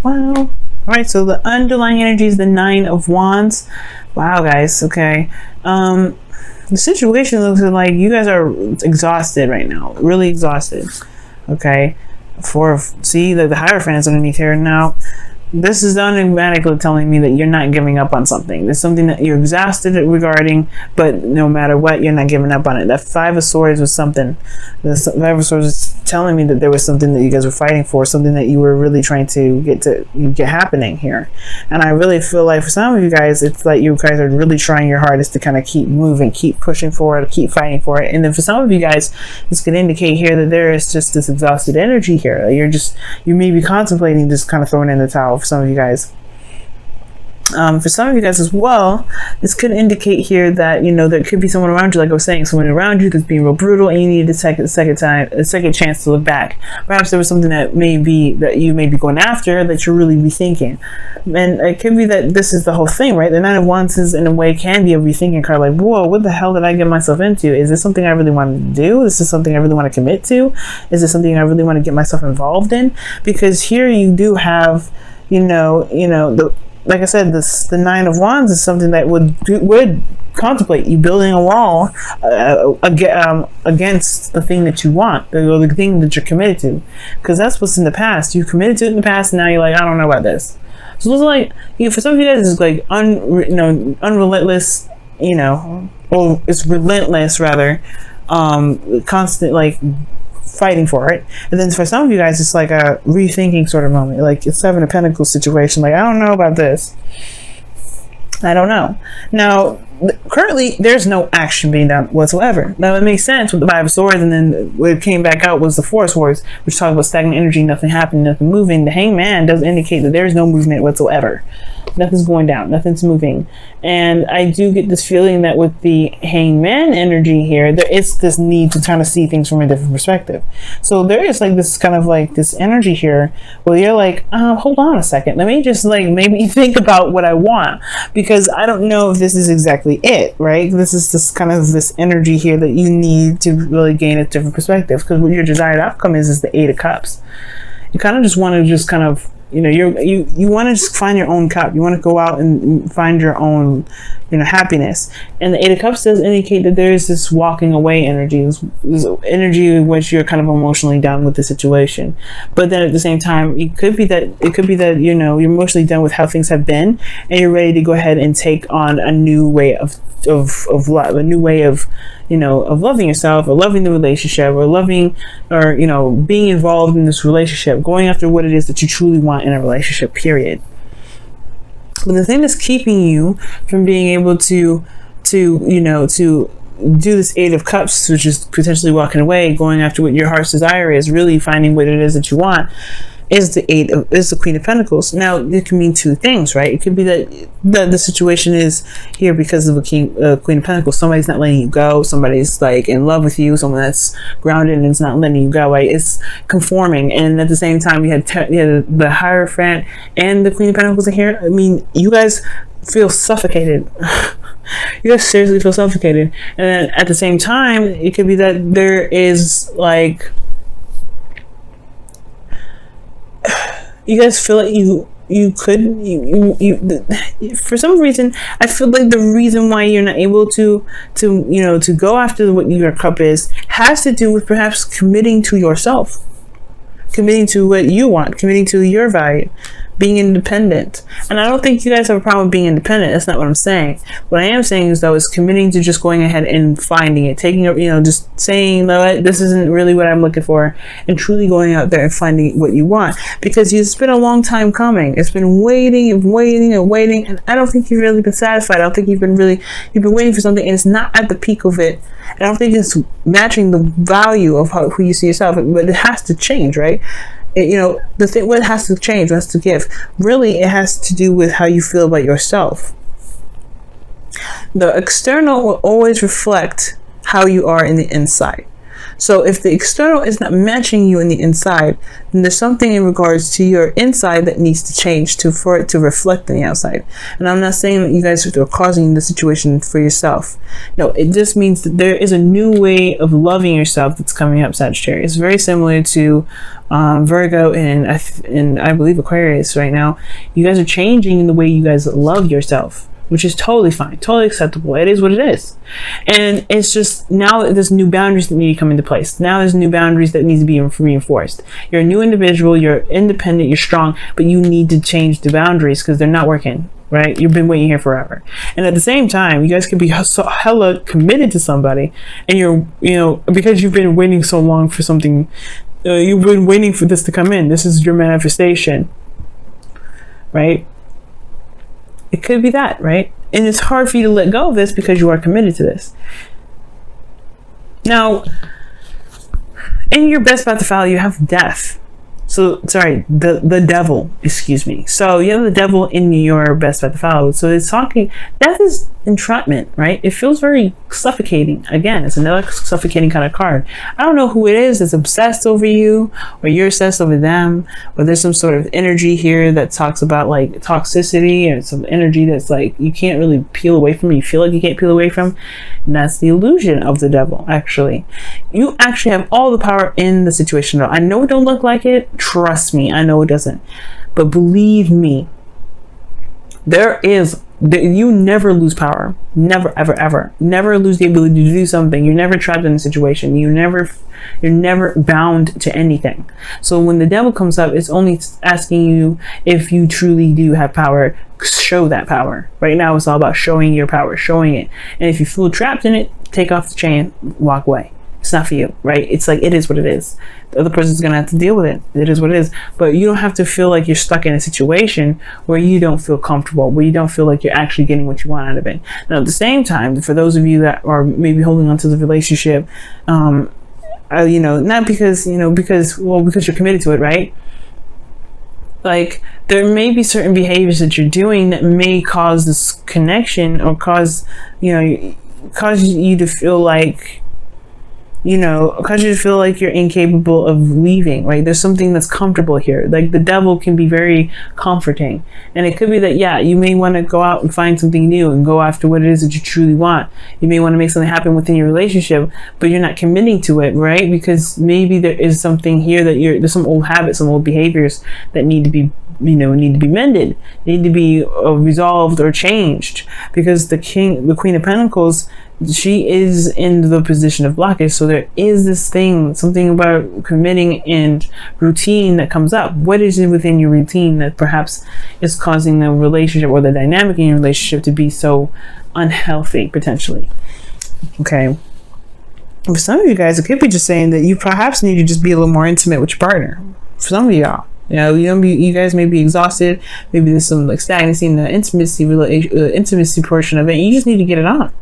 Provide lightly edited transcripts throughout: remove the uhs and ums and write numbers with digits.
Wow. All right, so the underlying energy is the Nine of Wands. Wow, guys. Okay. The situation looks like you guys are exhausted right now, really exhausted. Okay. See the Hierophant is underneath here now. This is automatically telling me that you're not giving up on something. There's something that you're exhausted regarding, but no matter what, you're not giving up on it. That Five of Swords was something. The Five of Swords is telling me that there was something that you guys were fighting for, something that you were really trying to get happening here. And I really feel like for some of you guys, it's like you guys are really trying your hardest to kind of keep moving, keep pushing forward, keep fighting for it. And then for some of you guys, this could indicate here that there is just this exhausted energy here. You may be contemplating just kind of throwing in the towel. For some of you guys, for some of you guys as well, this could indicate here that there could be someone around you, like I was saying, someone around you that's being real brutal, and you need a second chance to look back. Perhaps there was something that you may be going after that you're really rethinking, and it could be that this is the whole thing, right? The Nine of Wands is, in a way, can be a rethinking card. Like, whoa, what the hell did I get myself into? Is this something I really want to do? Is this something I really want to commit to? Is this something I really want to get myself involved in? Because here you do have like I said, the Nine of Wands is something that would contemplate you building a wall against the thing that you want, or the thing that you're committed to, because that's what's in the past. You committed to it in the past, and now you're like, I don't know about this. So it's like, for some of you guys, it's like unrelentless, or it's relentless rather, constant, like, fighting for it. And then for some of you guys, it's like a rethinking sort of moment, like it's Seven of Pentacles situation. Like, I don't know about this. I don't know. Now, currently, there's no action being done whatsoever. Now, it makes sense with the Five of Swords, and then what came back out was the Four of Swords, which talks about stagnant energy, nothing happening, nothing moving. The Hangman does indicate that there's no movement whatsoever. Nothing's going down, nothing's moving. And I do get this feeling that with the Hangman energy here, there is this need to kind of see things from a different perspective. So there is like this kind of like this energy here where you're like, hold on a second, let me just like maybe think about what I want, because I don't know if this is exactly it, right? This is this kind of this energy here that you need to really gain a different perspective, because what your desired outcome is the Eight of Cups. You kind of just want to just kind of you want to just find your own cup. You want to go out and find your own happiness. And the Eight of Cups does indicate that there is this walking away energy, this energy in which you're kind of emotionally done with the situation. But then at the same time, it could be that you're emotionally done with how things have been, and you're ready to go ahead and take on a new way of love, a new way of loving yourself, or loving the relationship, or loving, or being involved in this relationship, going after what it is that you truly want in a relationship, period. But the thing that's keeping you from being able to do this Eight of Cups, which is potentially walking away, going after what your heart's desire is, really finding what it is that you want, is the Queen of Pentacles. Now, it can mean two things, right? It could be that the situation is here because of a Queen of Pentacles. Somebody's not letting you go. Somebody's like in love with you. Someone that's grounded and is not letting you go. Right? It's conforming. And at the same time, you had the Hierophant and the Queen of Pentacles in here. I mean, you guys feel suffocated. You guys seriously feel suffocated. And then at the same time, it could be that there is like, you guys feel like you for some reason, I feel like the reason why you're not able to go after what your cup is has to do with perhaps committing to yourself, committing to what you want, committing to your value, being independent. And I don't think you guys have a problem with being independent. That's not what I'm saying. What I am saying is, though, is committing to just going ahead and finding it, taking it, just saying, no, this isn't really what I'm looking for, and truly going out there and finding what you want, because it's been a long time coming. It's been waiting and waiting and waiting, and I don't think you've really been satisfied. I don't think you've been waiting for something, and it's not at the peak of it. And I don't think it's matching the value of who you see yourself, but it has to change, right? The thing, what has to change, what has to give, really it has to do with how you feel about yourself. The external will always reflect how you are in the inside. So if the external is not matching you in the inside, then there's something in regards to your inside that needs to change for it to reflect in the outside. And I'm not saying that you guys are causing the situation for yourself. No, it just means that there is a new way of loving yourself that's coming up, Sagittarius. Very similar to Virgo and I believe Aquarius right now. You guys are changing the way you guys love yourself, which is totally fine, totally acceptable. It is what it is. And it's just now there's new boundaries that need to come into place. Now there's new boundaries that need to be reinforced. You're a new individual, you're independent, you're strong, but you need to change the boundaries because they're not working, right? You've been waiting here forever. And at the same time, you guys could be so hella committed to somebody, and because you've been waiting so long for something, you've been waiting for this to come in. This is your manifestation, right? It could be that, right? And it's hard for you to let go of this because you are committed to this. Now, in your best path to follow, you have death. So, sorry, the devil, excuse me. So you have the devil in your best path to follow. So it's talking, death is entrapment, right? It feels very suffocating. Again, it's another suffocating kind of card. I don't know who it is that's obsessed over you, or you're obsessed over them, or there's some sort of energy here that talks about like toxicity, or some energy that's like you can't really peel away from, you feel like you can't peel away from. And that's the illusion of the devil, actually. You actually have all the power in the situation, though. I know it don't look like it. Trust me, I know it doesn't. But believe me, you never lose power. Never, ever, ever. Never lose the ability to do something. You're never trapped in a situation. You're never bound to anything. So when the devil comes up, it's only asking you if you truly do have power. Show that power. Right now, it's all about showing your power, showing it. And if you feel trapped in it, take off the chain, walk away. It's not for you, right? It's like, it is what it is. The other person's gonna have to deal with it. It is what it is. But you don't have to feel like you're stuck in a situation where you don't feel comfortable, where you don't feel like you're actually getting what you want out of it. Now, at the same time, for those of you that are maybe holding on to the relationship, not because you're committed to it, right? Like, there may be certain behaviors that you're doing that may cause this connection, or cause you to feel like, because you feel like you're incapable of leaving, right? There's something that's comfortable here. Like, the devil can be very comforting. And it could be that, yeah, you may want to go out and find something new and go after what it is that you truly want. You may want to make something happen within your relationship, but you're not committing to it, right? Because maybe there is something here that there's some old habits, some old behaviors that need to be mended, need to be resolved or changed. Because the Queen of Pentacles, she is in the position of blockage. So there is this thing, something about committing and routine that comes up. What is it within your routine that perhaps is causing the relationship or the dynamic in your relationship to be so unhealthy, potentially? Okay. For some of you guys, it could be just saying that you perhaps need to just be a little more intimate with your partner. For some of y'all, you guys may be exhausted. Maybe there's some like stagnancy in the intimacy portion of it. You just need to get it on.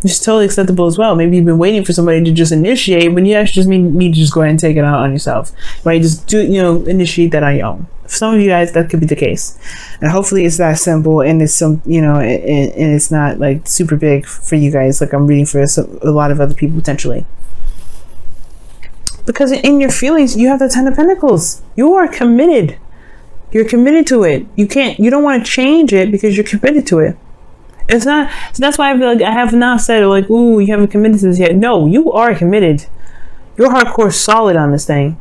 It's totally acceptable as well. Maybe you've been waiting for somebody to just initiate, when you actually just need to just go ahead and take it out on yourself, right? Just initiate that on your own. For some of you guys, that could be the case, and hopefully it's that simple, and it's and it's not like super big for you guys, like I'm reading for a lot of other people potentially. Because in your feelings, you have the Ten of Pentacles. You are committed. You're committed to it. You don't want to change it because you're committed to it. It's not, so that's why I feel like I have not said like, ooh, you haven't committed to this yet. No, you are committed. You're hardcore solid on this thing.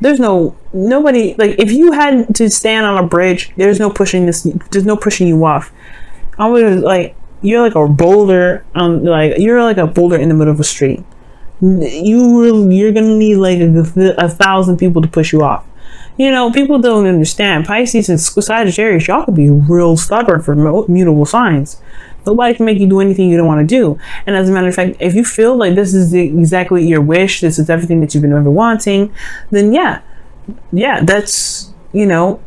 There's nobody, like, if you had to stand on a bridge, there's no pushing you off. I would, like, you're like a boulder, you're like a boulder in the middle of a street. You're gonna need like 1,000 people to push you off. People don't understand. Pisces and Sagittarius, y'all could be real stubborn for mutable signs. Nobody can make you do anything you don't want to do. And as a matter of fact, if you feel like this is exactly your wish, this is everything that you've been ever wanting, then yeah, that's, you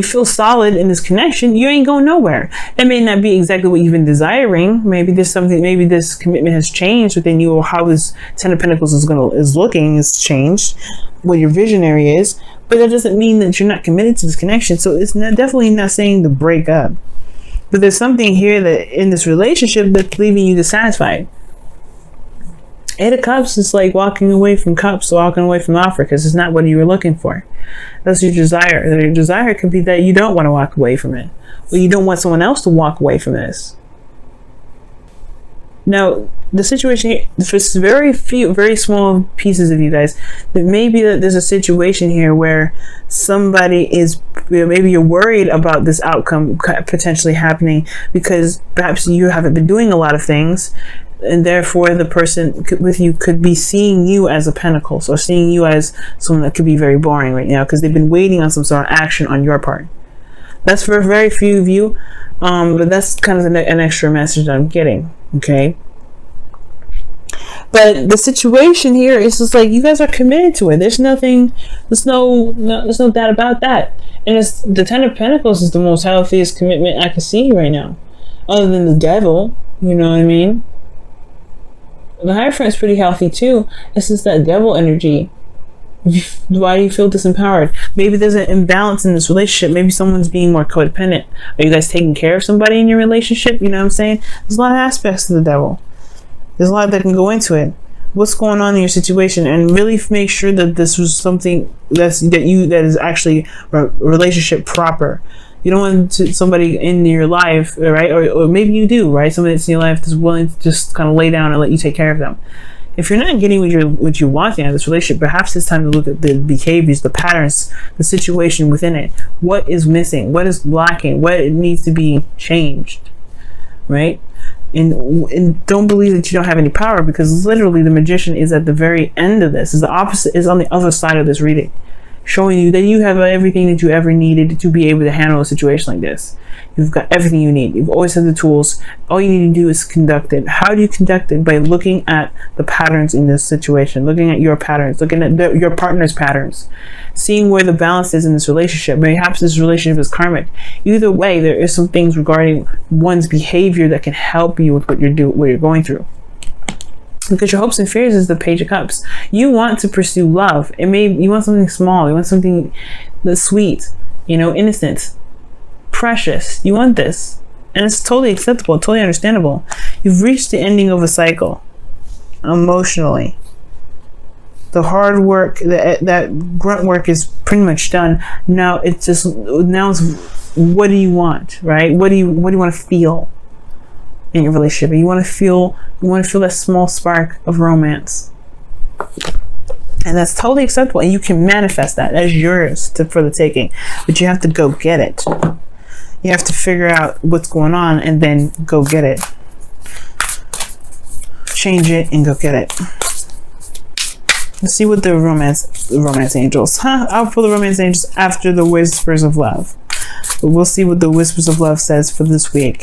feel solid in this connection, you ain't going nowhere. It may not be exactly what you've been desiring. Maybe this commitment has changed within you, or how this Ten of Pentacles is looking is changed, what your visionary is, but that doesn't mean that you're not committed to this connection. So it's definitely not saying to break up, but there's something here that in this relationship that's leaving you dissatisfied. Eight of Cups is like walking away from cups, walking away from offer, because it's not what you were looking for. That's your desire. Your desire could be that you don't want to walk away from it, or you don't want someone else to walk away from this. Now, the situation here, for very small pieces of you guys, that maybe that there's a situation here where somebody is, maybe you're worried about this outcome potentially happening because perhaps you haven't been doing a lot of things, and therefore the person with you could be seeing you as a Pentacles, or seeing you as someone that could be very boring right now because they've been waiting on some sort of action on your part. That's for very few of you, but that's kind of an extra message that I'm getting. Okay, but the situation here is just like you guys are committed to it. There's no doubt about that. And it's the Ten of Pentacles is the most healthiest commitment I can see right now, other than the Devil. You know what I mean? The Hierophant is pretty healthy too. It's just that Devil energy. Why do you feel disempowered? Maybe there's an imbalance in this relationship. Maybe someone's being more codependent. Are you guys taking care of somebody in your relationship? You know what I'm saying? There's a lot of aspects to the Devil. There's a lot that can go into it. What's going on in your situation, and really make sure that this was something that is actually a relationship proper. You don't want somebody in your life, right? Or maybe you do, right? Somebody that's in your life that's willing to just kind of lay down and let you take care of them. If you're not getting what you want out of this relationship, perhaps it's time to look at the behaviors, the patterns, the situation within it. What is missing? What is lacking? What needs to be changed, right? And don't believe that you don't have any power, because literally the Magician is at the very end of this. Is the opposite, is on the other side of this reading, showing you that you have everything that you ever needed to be able to handle a situation like this. You've got everything you need. You've always had the tools. All you need to do is conduct it. How do you conduct it? By looking at the patterns in this situation, looking at your patterns, looking at your partner's patterns, seeing where the balance is in this relationship. Perhaps this relationship is karmic. Either way, there is some things regarding one's behavior that can help you with what you're going through. Because your hopes and fears is the Page of Cups. You want to pursue love. You want something small. You want something that's sweet, innocent, precious. You want this, and it's totally acceptable, totally understandable. You've reached the ending of a cycle emotionally. The hard work, that grunt work is pretty much done. Now it's what do you want, right? What do you want to feel in your relationship? You want to feel that small spark of romance, and that's totally acceptable, and you can manifest that as yours for the taking, but you have to go get it. You have to figure out what's going on and then go get it, change it, and go get it. Let's see what the romance angels, I'll pull the romance angels after the Whispers of Love, but we'll see what the Whispers of Love says for this week.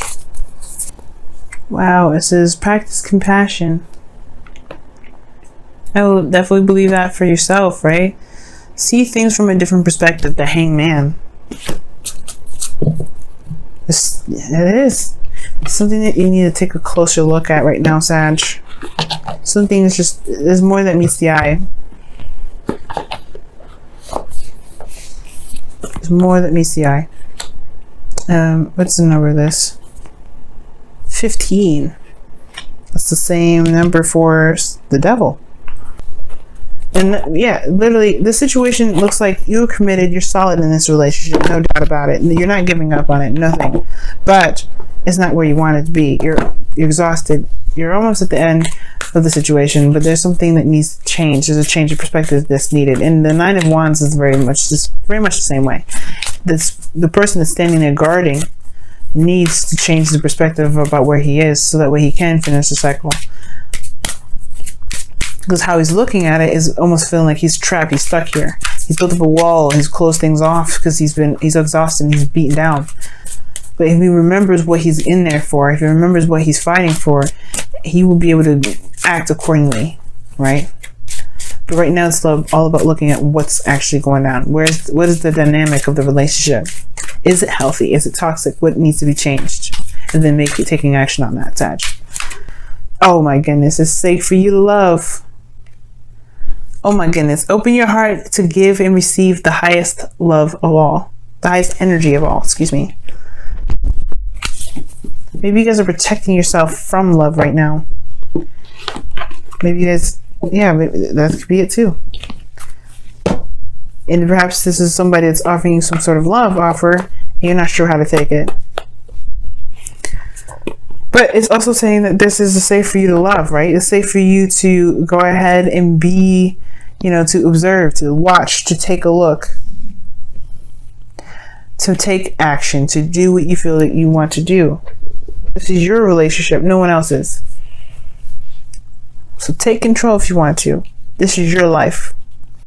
Wow, it says practice compassion. I will definitely believe that for yourself, right? See things from a different perspective. The Hangman. It is something that you need to take a closer look at right now, Sag. Something is there's more that meets the eye. There's more that meets the eye. What's the number of this? 15. That's the same number for the Devil. And yeah, literally, the situation looks like you're committed, you're solid in this relationship, no doubt about it. You're not giving up on it, nothing. But it's not where you want it to be. You're exhausted. You're almost at the end of the situation, but there's something that needs to change. There's a change of perspective that's needed. And the Nine of Wands is very much the same way. The person that's standing there guarding needs to change the perspective about where he is, so that way he can finish the cycle. Because how he's looking at it is almost feeling like he's trapped, he's stuck here. He's built up a wall, he's closed things off because he's exhausted and he's beaten down. But if he remembers what he's in there for, if he remembers what he's fighting for, he will be able to act accordingly, right? But right now it's all about looking at what's actually going on. What is the dynamic of the relationship? Is it healthy? Is it toxic? What needs to be changed? And then taking action on that, Sag. Oh my goodness, it's safe for you to love. Oh my goodness, open your heart to give and receive the highest love of all. The highest energy of all, excuse me. Maybe you guys are protecting yourself from love right now. Maybe you guys, yeah, maybe that could be it too. And perhaps this is somebody that's offering you some sort of love offer, and you're not sure how to take it. But it's also saying that this is safe for you to love, right? It's safe for you to go ahead and be, to observe, to watch, to take a look, to take action, to do what you feel that you want to do. This is your relationship, no one else's. So take control if you want to. This is your life.